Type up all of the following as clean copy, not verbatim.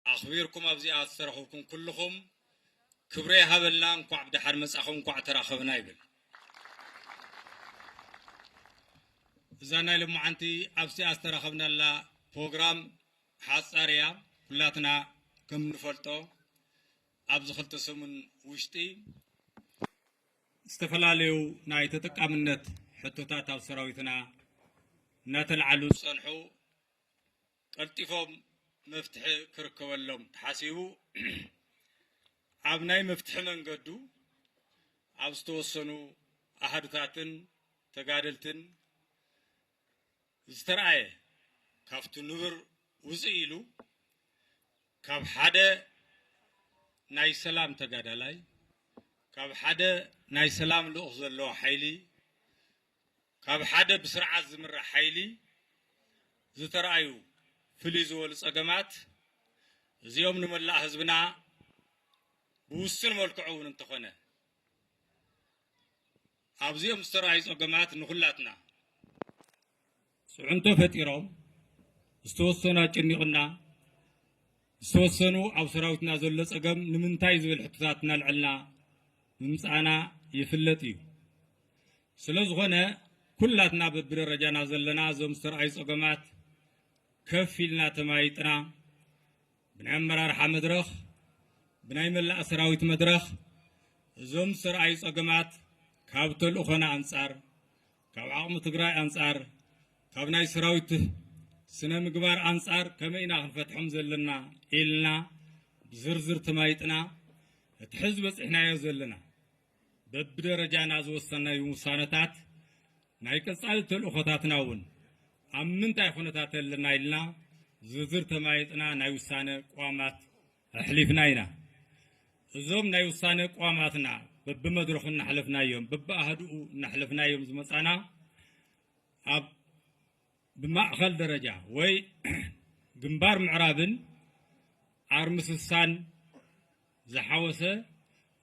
أخبركم أبزي أتسرحكم كلكم كبري هبلنا انكو عبد حرمس أخو انكو اعتراخبنا يبل زانا لما عنتي أبسي أستراخبنا لا بروغرام حاصاريا كلاتنا كم نفلتو أبز خلت سمن وشتي استفلاليو ناي تتقامنت حتوتات أو سراويتنا ناتلعلو صنحو قلتفهم مفتح كركو اللوم تحاسيبو عبناي مفتح من قدو عبستوصنو أحدثاتن تقادلتن زترعي كافتو نبر وزيلو كاب حدا ناي سلام تقادلاي كاب حدا ناي سلام لأخذ اللو حيلي كاب حدا بسرعة زمر حيلي زترعيو فليزو والسقمات زيوم نملا حزبنا بوسن ملكعون انتخنا ابزيوم استراي سقمات نخلاتنا سعنتو فتيروم استوسنا جنيقنا استوسنو او سراوتنا زل صقم نمنتاي زبل حتاتنا العلنا نمصانا يفلطيو سلازغنا كلاتنا ببرجانا زلنا زوم استراي سقمات كفيلنا تمايتنا بنعمر رح مدرخ بنعمل أسراويت مدرخ زوم سرعي صقمات كابتل أخنا أنصار كاب عقم تقرأي أنصار كابناي سراويت سنة مقبار أنصار كمينا خنفتحهم زلنا إلنا بزرزر تمايتنا تحز بس إحنا يزلنا ببدرجانا زوصنا يوصانتات نايكس عالتل أخوتاتنا ون أمنتاي خونتات لنا إلنا زرزر تمايتنا نايوسانة قوامات حليفنا إنا زوم نايوسانة قواماتنا ببمدرخ نحلفنا يوم ببأهدو نحلفنا يوم زمسانا أب بمأخل درجة وي جنبار معرابن عرمس السان زحوسة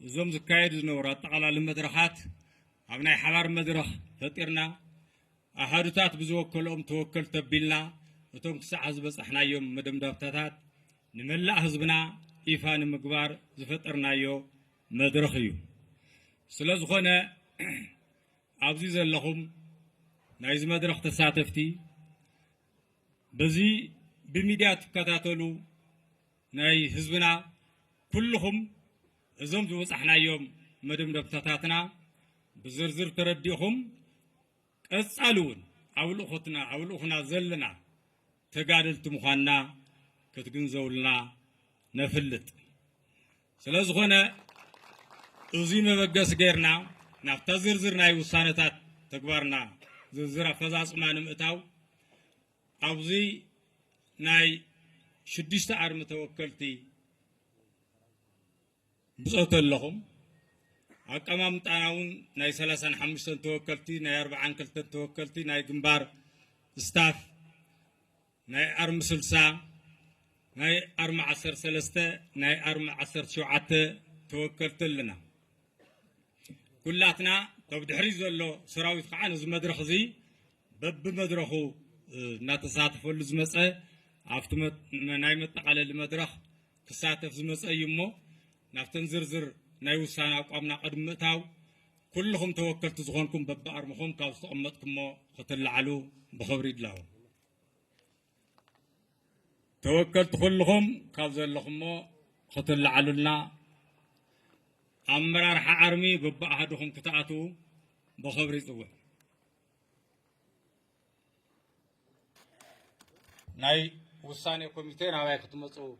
زوم زكايد زنورات على المدرخات أبناي حوار مدرخ تطيرنا أحدثات بزوكلهم توكل تبيلنا وتوم تسع بس إحنا يوم مدم دفتات نملأ حزبنا إيفان مقبار زفترنا يو مدرخيو سلاز خنا عبزيز لهم نايز مدرخ تساتفتي بزي بميديات كتاتلو ناي حزبنا كلهم زوم بس إحنا يوم مدم دفتاتنا بزرزر ترديهم أسألون أولو خنا زلنا تقادلت مخانا كتجنزولنا نفلت سلازخنا أزيم بقص غيرنا نفتزرزرنا يوسانتات تكبرنا زرزرة فزاس ما نمتاو أبزي ناي شديشت عرم توكلتي بصوت لهم أكمام تانون ناي سلاسان حمشتن توكلتي ناي 4 كلتن توكلتي ناي جنبار ستاف ناي أرم سلسا ناي 14 سلسته ناي 14 شوعته توكلت لنا كلاتنا طب دحريز له سراويت قعان ز مدرخ زي بب مدرخو ناتصاتفوا لزمصه عفتمت ناي متقال المدرخ تساتف زمصه يمو نافتن زرزر ناي وسانا قامنا قدمتاو كلهم توكلت زغونكم بب ارمخم كاو تقمطكم ختلعلو بخبر يدلاو توكلت كلهم كابزل لهم ختل علونا أمرار حارمي بب أحدهم كتاتو بخبر يسوع ناي وساني كوميتي ناوي كتمصو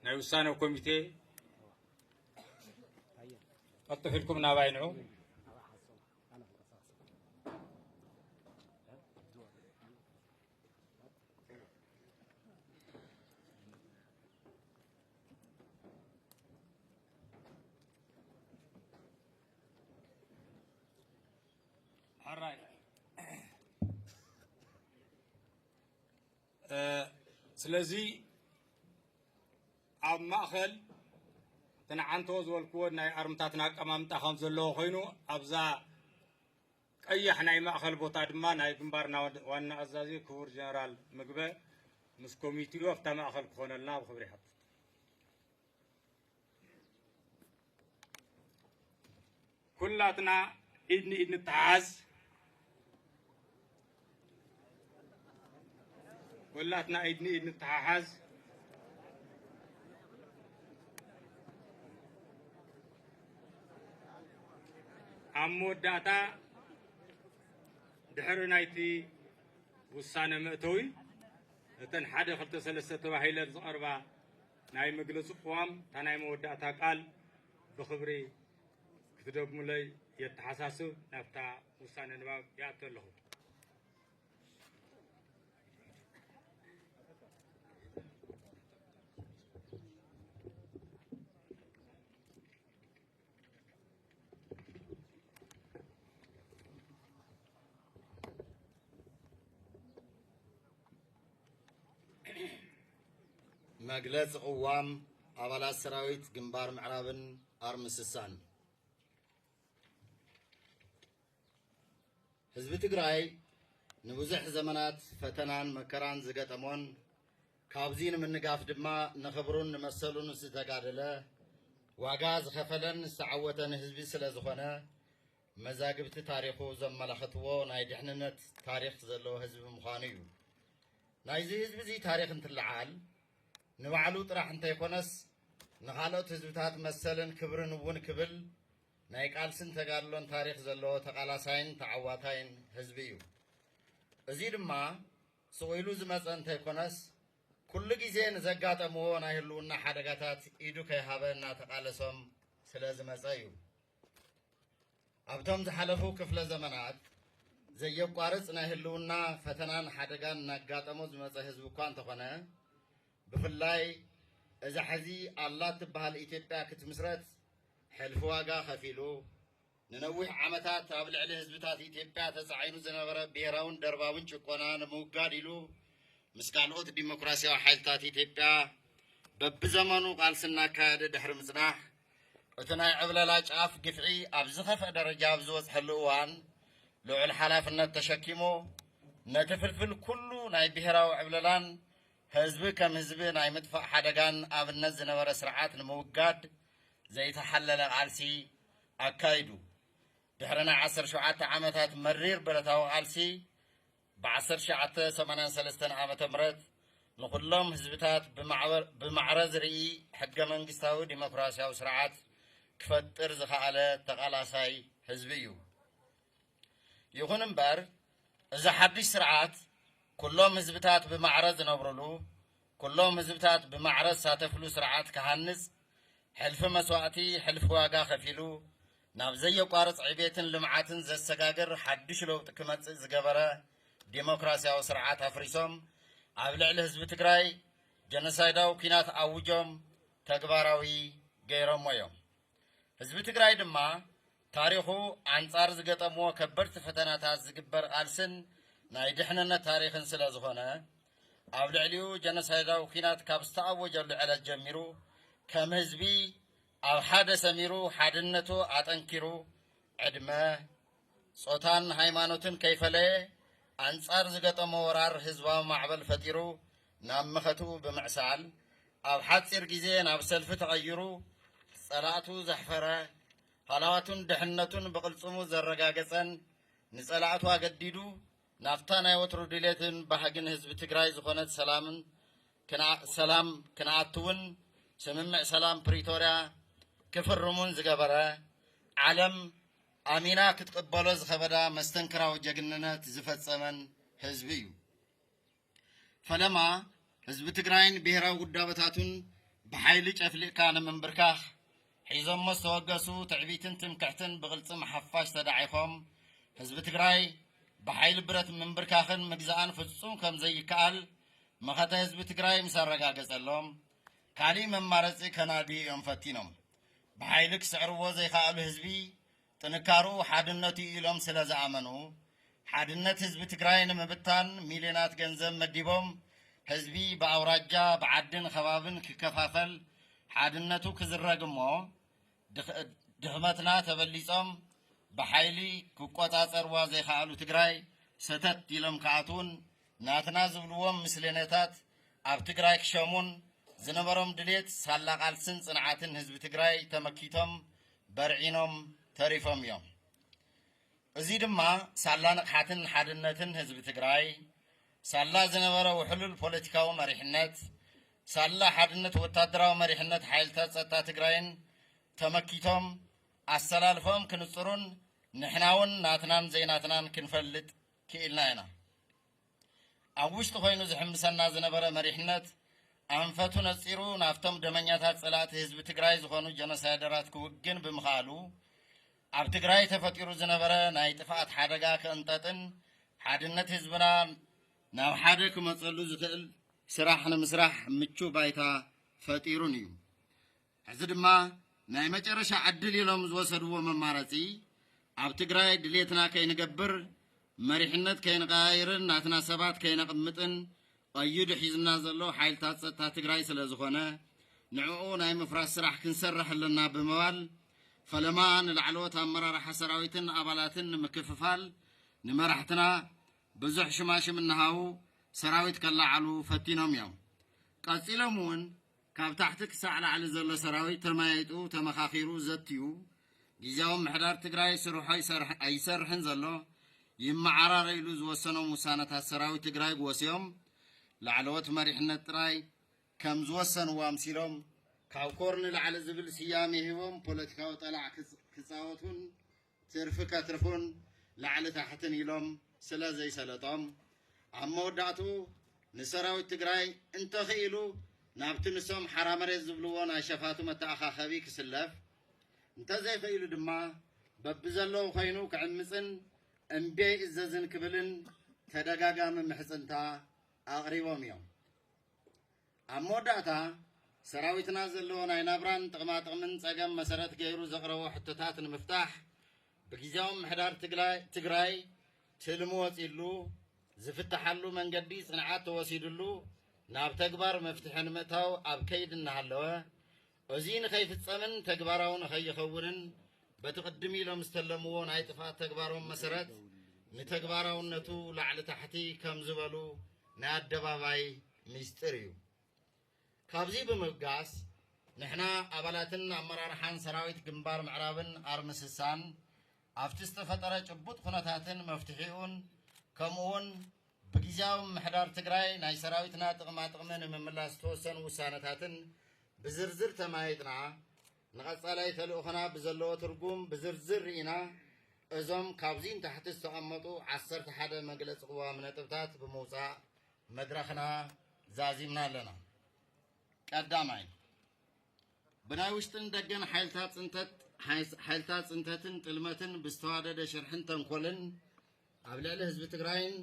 ناي وساني كوميتي أتفلكم ناوي نعو سلازي عم مأخل تنعنتوز والكود ناي أرمتاتنا كمامتا خمس اللو خينو أبزا ቀያሕ ናይ ማእኸል ቦታ ድማ ናይ ግንባርና ዋና ኣዛዚ ክቡር ጀነራል ምግበ ምስ ኮሚቴኡ ኣብታ ማእኸል ክኾነልና ብክብሪ ይሓትት ኩላትና ኢድ ንኢድ ንተሓሓዝ ኩላትና ኢድ ንኢድ ንተሓሓዝ ኣብ መወዳእታ ድሕሪ ናይቲ ውሳነ መእተዊ እተን 1 2 3 ተባሂለን ዝቐርባ ናይ መግለፂ ቅዋም እታ ናይ መወዳእታ ቃል ብክብሪ ክትደግሙለይ የተሓሳስብ ናብታ ውሳነ ንባብ ይኣቱ ኣለኹ مجلس قوام أبلاد سراويت جنبار معرابن أرمسسان حزب تقرأي نبوزح زمانات فتنان مكران زقات أمون كابزين من نقاف دما نخبرون نمثلون ستقادلة واقاز خفلن سعوتن حزبي سلازخونا مزاقبت تاريخو زمالخطوو نايد حننت تاريخ زلو حزب مخانيو نايزي حزب زي تاريخ انت العال نوعلو طرح انت يكونس نخالوت حزبتات مسلن كبرن ون كبل نايك آلسن تقالون تاريخ زلو تقالاساين تعواتاين حزبيو ازيد ما سويلو زمز انت يكونس كل جيزين زقات امو نايلونا حدقاتات ايدو كيهابنا تقالسهم سلازم ازايو أبتم زحلفو كفل زمانات زي يقارص ناهلونا فتنان حدقان نقاطمو زمز حزبكوان تخونه بفلاي إذا حزي الله تبهال إثيوبيا كتمسرت حلف واقع خفيلو ننوح عمتات قبل عليه حزبتات إثيوبيا تسعينو زنبرة بيراون درباون شكونا نموقاديلو مسكالوت الديمقراسيا وحالتات إثيوبيا ببزمانو قال سنة كاد دحر مزناح وتناي عبلالاج عاف قفعي أبزخف درجة أبزوز حلوان لو الحلافنا التشكيمو نتفلفل كله ناي بهراو عبلالان حزب كم حزب ناي مدفع حدقان أبنز نور سرعات الموقاد زي تحلل عالسي أكايدو دحرنا 10 شعات عامتات مرير بلتاو عالسي ب10 شعات 83 عامة مرت نقولهم حزبتات بمعرض رئي حق منقستاو ديمقراسيا وسرعات كفتر زخالة تقالاساي حزبيو يخون امبار إذا حدش سرعات كلهم حزبتات بمعرض نبرلو كلهم حزبتات بمعرض ساتفلو سرعات كهنس حلف مسواتي حلف واقع خفيلو نابزي قارص عبيتن لمعاتن زسقاقر حدش لو تكمت زقبرة ديمقراسيا وسرعات أفريسوم عبلع لحزب تقراي جنسايداو كينات أوجوم تقباراوي غيرهم ويوم حزب تقراي دما تاريخو عنصار زقطمو كبرت فتناتات زقبر قالسن ناي دحننا تاريخن سلازخونه أبلعليو جنسايداو كينات كابستاوجو على جميرو كم حزبي أو حدا سميرو حدنتو أتنكرو عدمه صوتان هايمانوتن كيفله أنصار زقطمو ورار حزبا معبل فتيرو نامختو بمعسال أو حتصير جيزين أو سلف تغيرو صلاتو زحفرة حلاواتون دحنتون بقلصمو زرقاقسن نصلاتو أقديدو نافتانا يوترو ديليتن بحقن حزب تقراي زخونت سلام كناعتون سممع سلام بريتوريا كفر رمون زقبرة عالم أمينا كتقبلو زخبدا مستنكراو جاقننات زفت سمن حزبيو فلما حزب تقراين بيهراو قدابتاتون بحيلج أفلق كان من بركاخ حيزم مستوقسو تعبيتن تمكحتن بغلصم حفاش تدعيخم حزب تقراي بحيل برت من بركاخن مجزان فتصوم كم زي كال مخاطة حزب تقراي مسرقا قسلهم كالي من مارسي كنادي ينفتينهم بحيلك سعرو زي خالو حزبي تنكارو حادنتي إلهم سلاز آمنو حادنت حزب تقراي نمبتان ميلينات جنزم مديبهم حزبي بأوراجا بعدن خبابن ككفافل حادنتو كزرقمو دخمتنا تبليصهم بحيلي كقطاطر وازي خالو تግራይ ستت ኢሎም ከኣቱን ናትና ዝብልዎም ምስለነታት ኣብ ትግራይ ክሸሙን ዝነበሮም ድሌት ሳላ ቃልስን ጽንዓትን ህዝቢ ትግራይ ተመኪቶም በርዒኖም ተሪፎም እዮም እዚ ድማ ሳላ ንቕሓትን ሓድነትን ህዝቢ ትግራይ ሳላ ዝነበረ ውሕሉል ፖለቲካዊ መሪሕነት ሳላ ሓድነት ወታደራዊ መሪሕነት ሓይልታት ጸጥታ ትግራይን ተመኪቶም ኣሰላልፎም ክንጽሩን ንሕናውን ናትናን ዘይናትናን ክንፈልጥ ክኢልና ኢና ኣብ ውሽጢ ኮይኑ ዝሕምሰና ዝነበረ መሪሕነት ኣንፈቱ ነፂሩ ናፍቶም ደመኛታት ጸላእቲ ህዝቢ ትግራይ ዝኾኑ ጀኖሳይደራት ክውግን ብምኻሉ ኣብ ትግራይ ተፈጢሩ ዝነበረ ናይ ጥፋኣት ሓደጋ ክእንጠጥን ሓድነት ህዝብና ናብ ሓደ ክመጸሉ ዝኽእል ስራሕ ንምስራሕ ምቹ ባይታ ፈጢሩን እዩ እዚ ድማ ናይ መጨረሻ ዕድል ኢሎም ዝወሰድዎ መማረፂ ኣብ ትግራይ ድሌትና ከይንገብር መሪሕነት ከይንቀያይርን ናትና ሰባት ከይነቕምጥን ቀይዱ ሒዝና ዘሎ ሓይልታት ጸጥታ ትግራይ ስለ ዝኾነ ንዕኡ ናይ ምፍራስ ስራሕ ክንሰርሕ ኣለና ብምባል ፈለማ ንላዕለዎት ኣመራርሓ ሰራዊትን ኣባላትን ንምክፍፋል ንመራሕትና ብዙሕ ሽማሽም እናሃቡ ሰራዊት ከላዓሉ ፈቲኖም እዮም ቀፂሎም እውን ካብ ታሕቲ ክሳዕ ላዕሊ ዘሎ ሰራዊት ተማይጡ ተመኻኺሩ ዘትዩ ጊዜያዊ ምሕዳር ትግራይ ስርሖ ኣይሰርሕን ዘሎ ይመዓራር ኢሉ ዝወሰኖም ውሳነታት ሰራዊት ትግራይ ወሲዮም ላዕለዎት መሪሕነት ጥራይ ከም ዝወሰንዎ ኣምሲሎም ካብ ኮርኒ ላዕሊ ዝብል ስያሜ ሂቦም ፖለቲካዊ ጠላዕ ክፃወቱን ትርፊ ከትርፉን ላዕሊ ታሕትን ኢሎም ስለ ዘይሰለጦም ኣብ መወዳእቱ ንሰራዊት ትግራይ እንተኽኢሉ ናብቲ ንሶም ሓራ መሬት ዝብልዎ ናይ ሸፋቱ መተኣኻኸቢ ክስለፍ እንተዘይኽኢሉ ድማ በብዘለዉ ኮይኑ ክዕምፅን እምቤይ እዘዝን ክብልን ተደጋጋሚ ምሕፅንታ ኣቕሪቦም እዮም ኣብ መወዳእታ ሰራዊትና ዘለዎ ናይ ናብራን ጥቕማጥቕምን ፀገም መሰረት ገይሩ ዘቕረቦ ሕቶታት ንምፍታሕ ብጊዜያዊ ምሕዳር ትግራይ ትልሙ ወፂሉ ዝፍትሓሉ መንገዲ ጽንዓት ተወሲድሉ ናብ ተግባር መፍትሒ ንምእታው ኣብ ከይድ እናሃለወ እዚ ንኸይፍጸምን ተግባራዊ ንኸይኸውንን በትቕድሚ ኢሎም ዝተለምዎ ናይ ጥፋት ተግባሮም መሰረት ንተግባራውነቱ ላዕሊ ታሕቲ ከም ዝበሉ ናይ ኣደባባይ ሚስጥር እዩ ካብዚ ብምብጋስ ንሕና ኣባላትን ኣመራርሓን ሰራዊት ግንባር ምዕራብን ኣርምስሳን ኣብቲ ዝተፈጠረ ጭቡጥ ኩነታትን መፍትሒኡን ከምኡውን ብጊዜያዊ ምሕዳር ትግራይ ናይ ሰራዊትና ጥቕማጥቕሚ ንምምላስ ዝተወሰኑ ውሳነታትን ብዝርዝር ተማይጥና ንቐጻላይ ተልእኾና ብዘለዎ ትርጉም ብዝርዝር ርኢና እዞም ካብዚ ንታሕቲ ዝተቐመጡ 11 መግለፂ ቅዋም ነጥብታት ብምውፃእ መድረኽና ዛዚምና ኣለና ቀዳማይ ብናይ ውሽጥን ደገን ሓይልታት ጽንተትን ጥልመትን ብዝተዋደደ ሽርሕን ተንኮልን ኣብ ልዕሊ ህዝቢ ትግራይን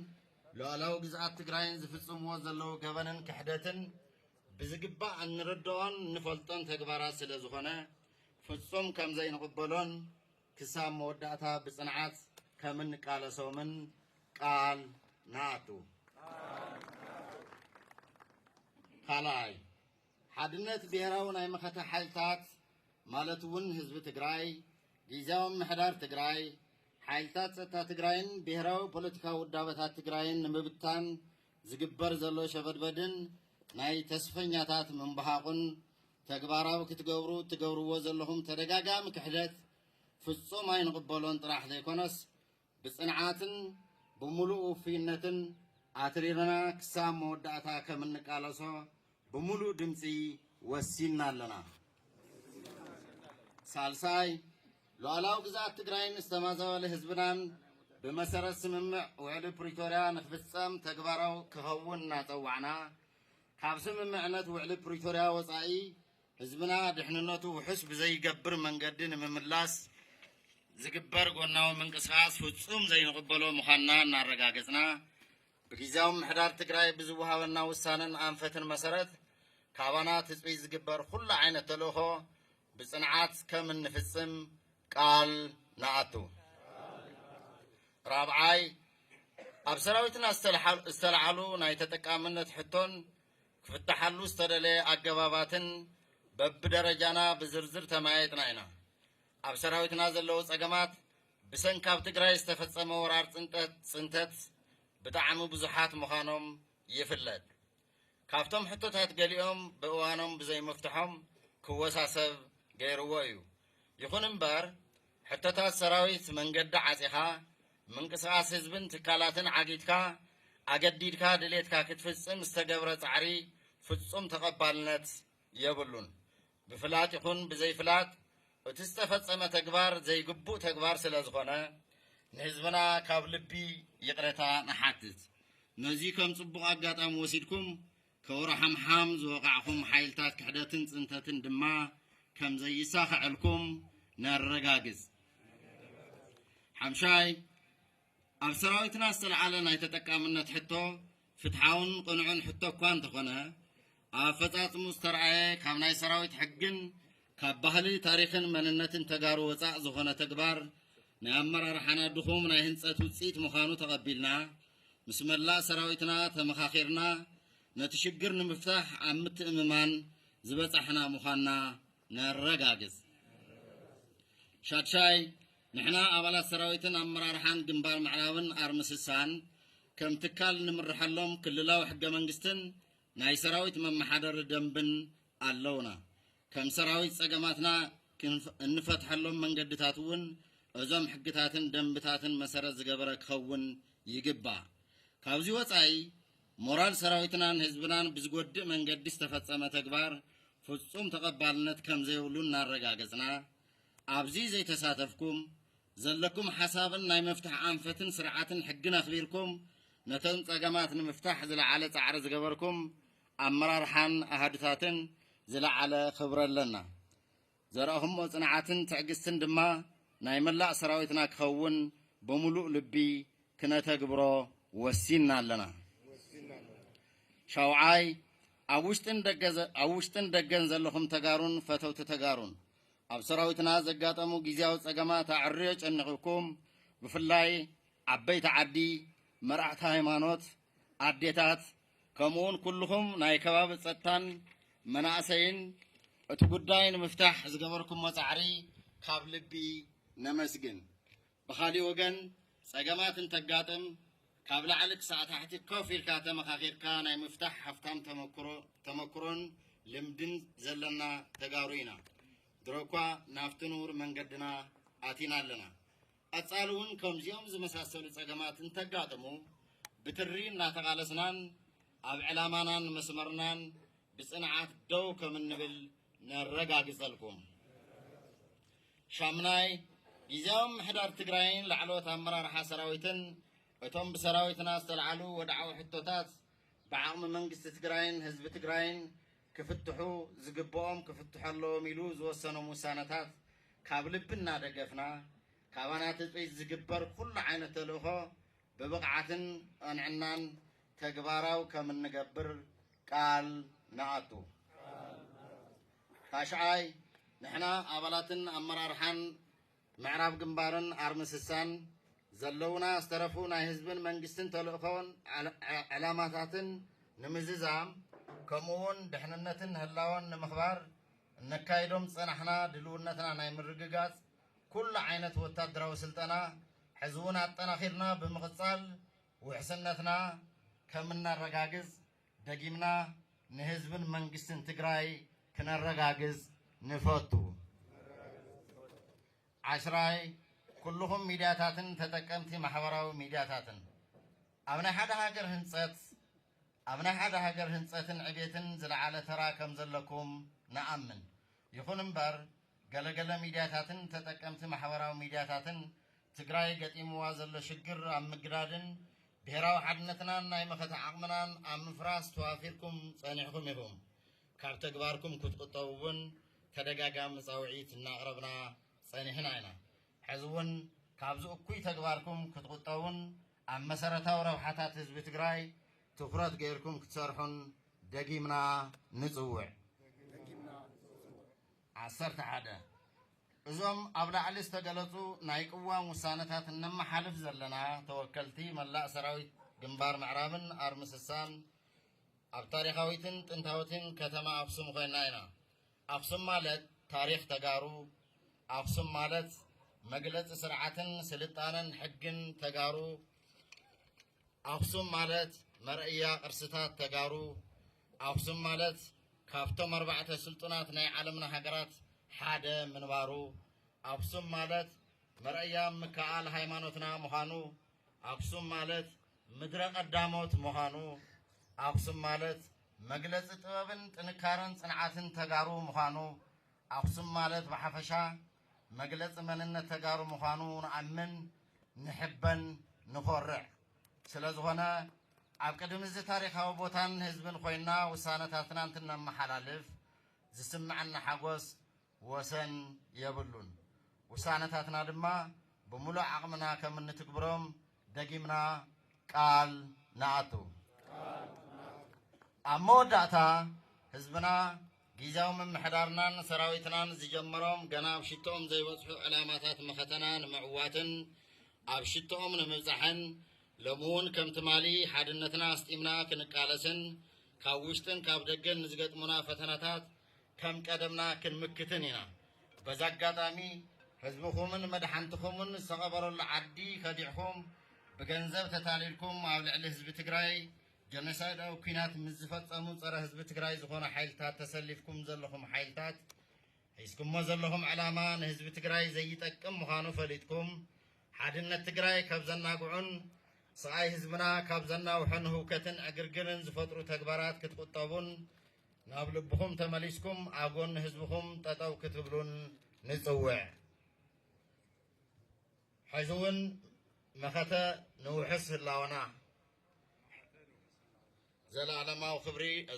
ሉዓላዊ ግዝኣት ትግራይን ዝፍጽምዎ ዘለዉ ገበንን ክሕደትን ብዝግባእ እንርድኦን እንፈልጦን ተግባራት ስለ ዝኾነ ፍጹም ከም ዘይንቕበሎን ክሳብ መወዳእታ ብጽንዓት ከም እንቃለሶምን ቃል ንኣቱ ካልኣይ ሓድነት ብሔራዊ ናይ መኸታ ሓይልታት ማለት እውን ህዝቢ ትግራይ ጊዜያዊ ምሕዳር ትግራይ ሓይልታት ጸጥታ ትግራይን ብሔራዊ ፖለቲካዊ ውዳበታት ትግራይን ንምብታን ዝግበር ዘሎ ሸበድበድን ናይ ተስፈኛታት ምንባሃቁን ተግባራዊ ክትገብርዎ ዘለኹም ተደጋጋሚ ክሕደት ፍጹም ኣይንቕበሎን ጥራሕ ዘይኮነስ ብጽንዓትን ብምሉእ ውፍይነትን ኣትሪርና ክሳብ መወዳእታ ከም እንቃለሶ ብምሉእ ድምፂ ወሲና ኣለና ሳልሳይ ሉዓላዊ ግዝኣት ትግራይን ዝተማዛበለ ህዝብናን ብመሰረት ስምምዕ ውዕሊ ፕሪቶርያ ንክፍጸም ተግባራዊ ክኸውን እናፀዋዕና ካብ ስምምዕነት ውዕሊ ፕሪቶርያ ወፃኢ ህዝብና ድሕንነቱ ውሑስ ብዘይገብር መንገዲ ንምምላስ ዝግበር ጎናዊ ምንቅስቃስ ፍጹም ዘይንቕበሎ ምዃንና እናረጋገጽና ብጊዜያዊ ምሕዳር ትግራይ ብዝወሃበና ውሳነን ኣንፈትን መሰረት ካባና ትፅቢት ዝግበር ኩሉ ዓይነት ተልእኾ ብጽንዓት ከም እንፍጽም ቃል ንኣቱ ራብዓይ ኣብ ሰራዊትና ዝተለዓሉ ናይ ተጠቃምነት ሕቶን ክፍትሓሉ ዝተደለየ ኣገባባትን በብደረጃና ብዝርዝር ተማያይጥና ኢና ኣብ ሰራዊትና ዘለዉ ጸገማት ብሰንካብ ትግራይ ዝተፈጸመ ወራር ጽንተት ብጣዕሚ ብዙሓት ምዃኖም ይፍለጥ። ካብቶም ሕቶታት ገሊኦም ብእዋኖም ብዘይመፍትሖም ክወሳሰብ ገይርዎ እዩ። ይኹን እምበር ሕቶታት ሰራዊት መንገዲ ዓጺኻ ምንቅስቓስ ህዝብን ትካላትን ዓጊድካ ኣገዲድካ ድሌትካ ክትፍጽም ዝተገብረ ጻዕሪ ፍጹም ተቐባልነት የብሉን። ብፍላጥ ይኹን ብዘይፍላጥ እቲ ዝተፈጸመ ተግባር ዘይግቡእ ተግባር ስለ ዝኾነ ንህዝብና ካብ ልቢ ይቕረታ ንሓትት። ነዚ ከም ጽቡቕ ኣጋጣሚ ወሲድኩም ከውሮ ሓምሓም ዝወቓዕኹም ሓይልታት ክሕደትን ጽንተትን ድማ ከም ዘይሳኽዐልኩም ነረጋግጽ። ሓምሻይ ኣብ ሰራዊትና ዝተለዓለ ናይ ተጠቃምነት ሕቶ ፍትሓውን ቅኑዕን ሕቶ እኳ እንተኾነ ኣብ ፈጻጽሙ ዝተረኣየ ካብ ናይ ሰራዊት ሕግን ካብ ባህሊ ታሪኽን መንነትን ተጋሩ ወፃእ ዝኾነ ተግባር ናይ ኣመራርሓና ድኹም ናይ ህንፀት ውፅኢት ምዃኑ ተቐቢልና ምስ መላእ ሰራዊትና ተመኻኺርና ነቲ ሽግር ንምፍታሕ ኣብ ምትእምማን ዝበጻሕና ምዃንና ነረጋግጽ። ሻድሻይ ንሕና ኣባላት ሰራዊትን ኣመራርሓን ግንባር ምዕራብን ኣርምስሳን ከም ትካል ንምርሓሎም ክልላዊ ሕገ መንግስትን ናይ ሰራዊት መመሓደሪ ደንብን ኣለውና። ከም ሰራዊት ጸገማትና እንፈትሐሎም መንገድታት እውን እዞም ሕግታትን ደንብታትን መሰረት ዝገበረ ክኸውን ይግባእ። ካብዚ ወፃኢ ሞራል ሰራዊትናን ህዝብናን ብዝጎድእ መንገዲ ዝተፈጸመ ተግባር ፍጹም ተቐባልነት ከም ዘይብሉ እናረጋገጽና ኣብዚ ዘይተሳተፍኩም ዘለኩም ሓሳብን ናይ መፍትሕ ኣንፈትን ስርዓትን ሕግን ኣኽቢርኩም ነቶም ጸገማት ንምፍታሕ ዝለዓለ ጻዕሪ ዝገበርኩም ኣመራርሓን ኣሃድታትን ዝለዓለ ክብሪ ኣለና። ዘረአኹሞ ጽንዓትን ትዕግስትን ድማ ናይ መላእ ሰራዊትና ክኸውን ብምሉእ ልቢ ክነተግብሮ ወሲንና ኣለና። ሻውዓይ ኣብ ውሽጥን ደገን ዘለኹም ተጋሩን ፈተውቲ ተጋሩን ኣብ ሰራዊትና ዘጋጠሙ ጊዜያዊ ጸገማት ኣዕርዮ ጨኒቑኩም ብፍላይ ዓበይቲ ዓዲ መራሕቲ ሃይማኖት ኣዴታት ከምኡውን ኩልኹም ናይ ከባቢ ጸጥታን መናእሰይን እቲ ጉዳይ ንምፍታሕ ዝገበርኩም ጻዕሪ ካብ ልቢ ነመስግን። ብኻሊእ ወገን ጸገማት እንተጋጥም ካብ ላዕሊ ክሳብ ታሕቲ ኮፍ ኢልካ ተመኻኺርካ ናይ ምፍታሕ ሃፍታም ተመክሮን ልምድን ዘለና ተጋሩ ኢና። ድሮኳ ናብቲ ንቡር መንገድና ኣቲና ኣለና። ቀጻሊ እውን ከምዚኦም ዝመሳሰሉ ጸገማት እንተጋጥሙ ብትሪ እናተቓለስናን ኣብ ዕላማናን መስመርናን ብጽንዓት ደው ከም እንብል ነረጋግጸልኩም። ሻምናይ ጊዜያዊ ምሕዳር ትግራይን ላዕለዎት ኣመራርሓ ሰራዊትን እቶም ብሰራዊትና ዝተለዓሉ ወድዓዊ ሕቶታት ብዓቕሚ መንግስቲ ትግራይን ህዝቢ ትግራይን ክፍትሑ ዝግብኦም ክፍትሑ ኣለዎም ኢሉ ዝወሰኖም ውሳነታት ካብ ልቢ እናደገፍና ካባናት እፅቢት ዝግበር ኩሉ ዓይነት ተልእኾ ብብቕዓትን ቀንዕናን ተግባራዊ ከም እንገብር ቃል ንኣቱ። ታሽዓይ ንሕና ኣባላትን ኣመራርሓን ምዕራብ ግንባርን ኣርምስሳን ዘለውና ዝተረፉ ናይ ህዝብን መንግስትን ተልእኾን ዕላማታትን ንምዝዛም ከምኡውን ድሕንነትን ህላወን ንምኽባር እነካይዶም ጸናሕና ድልውነትና ናይ ምርግጋጽ ኩሉ ዓይነት ወታደራዊ ስልጠና ሕዚ እውን ኣጠናኺርና ብምቕጻል ውሕስነትና ከም እናረጋግጽ ደጊምና ንህዝብን መንግስትን ትግራይ ክነረጋግጽ ንፈቱ። ዓሽራይ ኩልኹም ሚድያታትን ተጠቀምቲ ማሕበራዊ ሚድያታትን ኣብ ናይ ሓደ ሃገር ህንፀትን ዕብየትን ዝለዓለ ተራ ከም ዘለኩም ንኣምን። ይኹን እምበር ገለገለ ሚድያታትን ተጠቀምቲ ማሕበራዊ ሚድያታትን ትግራይ ገጢምዋ ዘሎ ሽግር ኣብ ምግዳድን ብሔራዊ ሓድነትናን ናይ መኸተ ዓቕምናን ኣብ ምፍራስ ተዋፊርኩም ጸኒሕኩም ኢኹም። ካብ ተግባርኩም ክትቁጠቡ እውን ተደጋጋሚ ጻውዒት እናቕረብና ጸኒሕና ኢና። ሕዚ እውን ካብዚ እኩይ ተግባርኩም ክትቁጠቡን ኣብ መሰረታዊ ረብሓታት ህዝቢ ትግራይ ትኩረት ገይርኩም ክትሰርሑን ደጊምና ንጽውዕ። 11 እዞም ኣብ ላዕሊ ዝተገለጹ ናይ ቅዋም ውሳነታት እነመሓልፍ ዘለና ተወከልቲ መላእ ሰራዊት ግንባር ምዕራብን ኣርምስሳን ኣብ ታሪኻዊትን ጥንታዊትን ከተማ ኣክሱም ኮይና ኢና። ኣክሱም ማለት ታሪኽ ተጋሩ፣ ኣክሱም ማለት መግለጽ ስርዓትን ስልጣንን ሕግን ተጋሩ አክሱም ማለት መርእያ ቅርስታት ተጋሩ አክሱም ማለት ካብቶም 4 ስልጡናት ናይ ዓለምና ሃገራት ሓደ ምንባሩ አክሱም ማለት መርእያ ምክኣል ሃይማኖትና ምዃኑ አክሱም ማለት ምድረ ቀዳሞት ምዃኑ አክሱም ማለት መግለጽ ጥበብን ጥንካረን ጽንዓትን ተጋሩ ምዃኑ አክሱም ማለት በሐፈሻ መግለጽ መንነት ተጋሩ ምዃኑ ንአምን ንሕበን ንኮርዕ ስለዝኾነ ኣብ ቅድሚ እዚ ታሪኻዊ ቦታን ህዝብን ኮይና ውሳነታትና እንትነመሓላልፍ ዝስምዐና ሓጎስ ወሰን የብሉን ውሳነታትና ድማ ብሙሉእ ዓቕምና ከም እንትግብሮም ደጊምና ቃል ንኣቱ ኣብ መወዳእታ ህዝብና ጊዜያዊ ምምሕዳርናን ሰራዊትናን ዝጀመሮም ገና ኣብ ሽቶኦም ዘይበፅሑ ዕላማታት መኸተና ንምዕዋትን ኣብ ሽቶኦም ንምብፃሕን ለሙን ከም ትማሊ ሓድነትና ኣስጢምና ክንቃለስን ካብ ውሽጥን ካብ ደገን ንዝገጥሙና ፈተናታት ከም ቀደምና ክንምክትን ኢና በዛ ኣጋጣሚ ህዝብኹምን መድሓንትኹምን ዝተቐበረሉ ዓዲ ከዲዕኹም ብገንዘብ ተታሊልኩም ኣብ ልዕሊ ህዝቢ ትግራይ ጀኖሳይዳዊ ኩናት ምስ ዝፈፀሙ ፀረ ህዝቢ ትግራይ ዝኾነ ሓይልታት ተሰሊፍኩም ዘለኹም ሓይልታት ሒዝኩሞ ዘለኹም ዕላማ ንህዝቢ ትግራይ ዘይጠቅም ምዃኑ ፈሊጥኩም ሓድነት ትግራይ ካብ ዘናግዑን ስቃይ ህዝብና ካብ ዘናውሑን ህውከትን ዕግርግርን ዝፈጥሩ ተግባራት ክትቁጠቡን ናብ ልብኹም ተመሊስኩም ኣብ ጎኒ ህዝብኹም ጠጠው ክትብሉን ንፅውዕ ሕዚ እውን መኸተ ንውሕስ ህላወና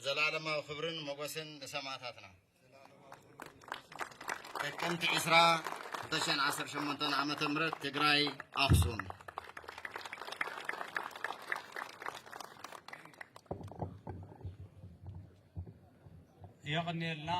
ዘላለማዊ ክብርን ሞገስን ንሰማዕታትና ጥቅምቲ 20 2018 ዓመተ ምህረት ትግራይ ኣክሱም يقنيلنا